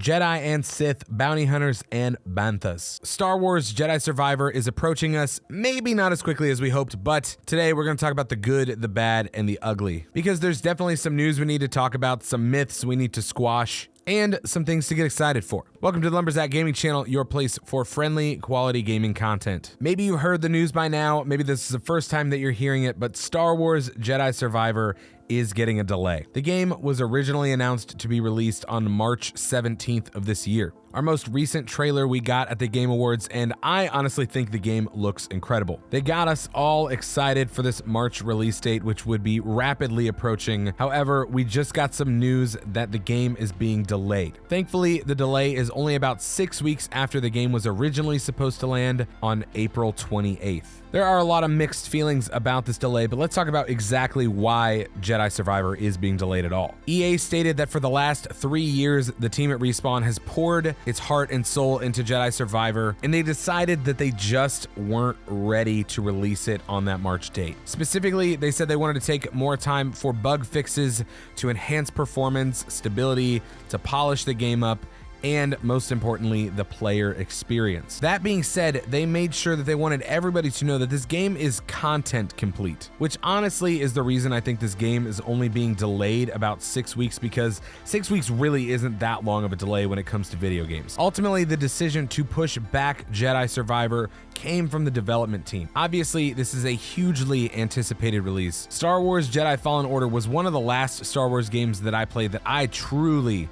Jedi and Sith, bounty hunters, and banthas. Star Wars Jedi Survivor is approaching us, maybe not as quickly as we hoped, but today we're going to talk about the good, the bad, and the ugly. Because there's definitely some news we need to talk about, some myths we need to squash, and some things to get excited for. Welcome to the Lumberjack Gaming Channel, your place for friendly, quality gaming content. Maybe you heard the news by now, maybe this is the first time that you're hearing it, but Star Wars Jedi Survivor is getting a delay. The game was originally announced to be released on March 17th of this year. Our most recent trailer we got at the Game Awards, and I honestly think the game looks incredible. They got us all excited for this March release date, which would be rapidly approaching. However, we just got some news that the game is being delayed. Thankfully, the delay is only about 6 weeks after the game was originally supposed to land on April 28th. There are a lot of mixed feelings about this delay, but let's talk about exactly why Jedi Survivor is being delayed at all. EA stated that for the last 3 years, the team at Respawn has poured its heart and soul into Jedi Survivor, and they decided that they just weren't ready to release it on that March date. Specifically, they said they wanted to take more time for bug fixes, to enhance performance, stability, to polish the game up, and most importantly, the player experience. That being said, they made sure that they wanted everybody to know that this game is content complete, which honestly is the reason I think this game is only being delayed about 6 weeks, because 6 weeks really isn't that long of a delay when it comes to video games. Ultimately, the decision to push back Jedi Survivor came from the development team. Obviously, this is a hugely anticipated release. Star Wars Jedi Fallen Order was one of the last Star Wars games that I played that I truly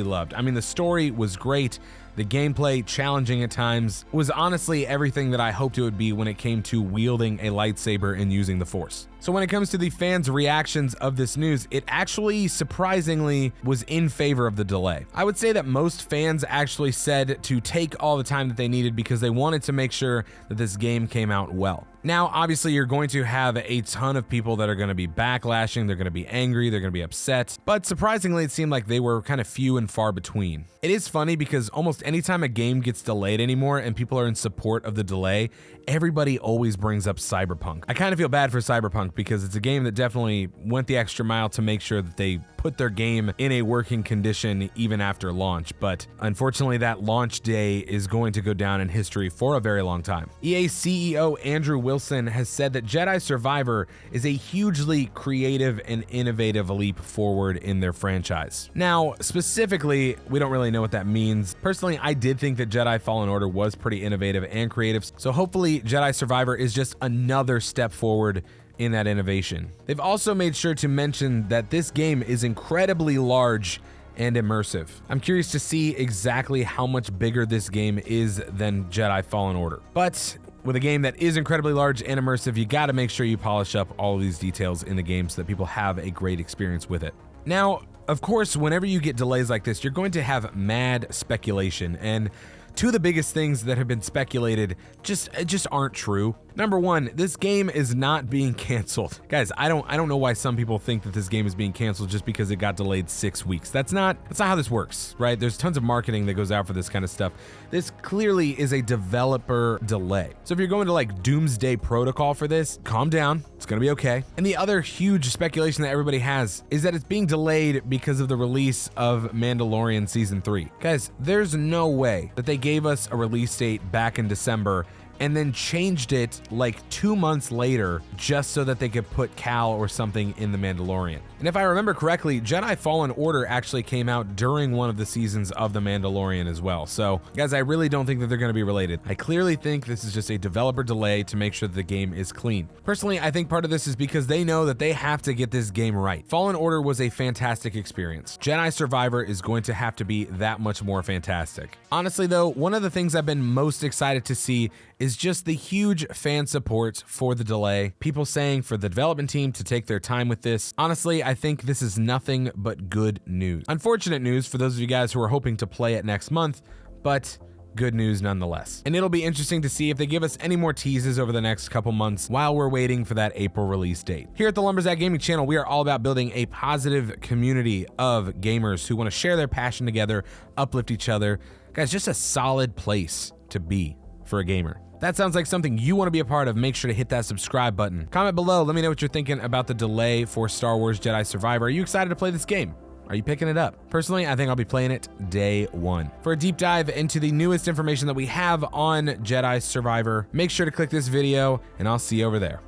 loved. I mean, the story was great. The gameplay, challenging at times, was honestly everything that I hoped it would be when it came to wielding a lightsaber and using the Force. So when it comes to the fans' reactions of this news, it actually surprisingly was in favor of the delay. I would say that most fans actually said to take all the time that they needed because they wanted to make sure that this game came out well. Now, obviously, you're going to have a ton of people that are going to be backlashing, they're going to be angry, they're going to be upset, but surprisingly, it seemed like they were kind of few and far between. It is funny because almost anytime a game gets delayed anymore and people are in support of the delay, everybody always brings up Cyberpunk. I kind of feel bad for Cyberpunk because it's a game that definitely went the extra mile to make sure that they put their game in a working condition even after launch, but unfortunately that launch day is going to go down in history for a very long time. EA CEO Andrew Wilson has said that Jedi Survivor is a hugely creative and innovative leap forward in their franchise. Now, specifically, we don't really know what that means. Personally, I did think that Jedi Fallen Order was pretty innovative and creative, so hopefully Jedi Survivor is just another step forward in that innovation. They've also made sure to mention that this game is incredibly large and immersive. I'm curious to see exactly how much bigger this game is than Jedi Fallen Order. But with a game that is incredibly large and immersive, you gotta make sure you polish up all of these details in the game so that people have a great experience with it. Now, of course, whenever you get delays like this, you're going to have mad speculation, and two of the biggest things that have been speculated just aren't true. Number one, this game is not being canceled. Guys, I don't know why some people think that this game is being canceled just because it got delayed 6 weeks. That's not how this works, right? There's tons of marketing that goes out for this kind of stuff. This clearly is a developer delay. So if you're going to like Doomsday Protocol for this, calm down. It's gonna be okay. And the other huge speculation that everybody has is that it's being delayed because of the release of Mandalorian Season 3. Guys, there's no way that they gave us a release date back in December and then changed it like 2 months later just so that they could put Cal or something in The Mandalorian. And if I remember correctly, Jedi Fallen Order actually came out during one of the seasons of The Mandalorian as well. So guys, I really don't think that they're going to be related. I clearly think this is just a developer delay to make sure that the game is clean. Personally, I think part of this is because they know that they have to get this game right. Fallen Order was a fantastic experience. Jedi Survivor is going to have to be that much more fantastic. Honestly though, one of the things I've been most excited to see is just the huge fan support for the delay. People saying for the development team to take their time with this. Honestly, I think this is nothing but good news. Unfortunate news for those of you guys who are hoping to play it next month, but good news nonetheless. And it'll be interesting to see if they give us any more teases over the next couple months while we're waiting for that April release date. Here at the Lumberjack Gaming Channel, we are all about building a positive community of gamers who want to share their passion together, uplift each other. Guys, just a solid place to be for a gamer. That sounds like something you want to be a part of. Make sure to hit that subscribe button. Comment below. Let me know what you're thinking about the delay for Star Wars Jedi Survivor. Are you excited to play this game? Are you picking it up? Personally, I think I'll be playing it day one. For a deep dive into the newest information that we have on Jedi Survivor, make sure to click this video and I'll see you over there.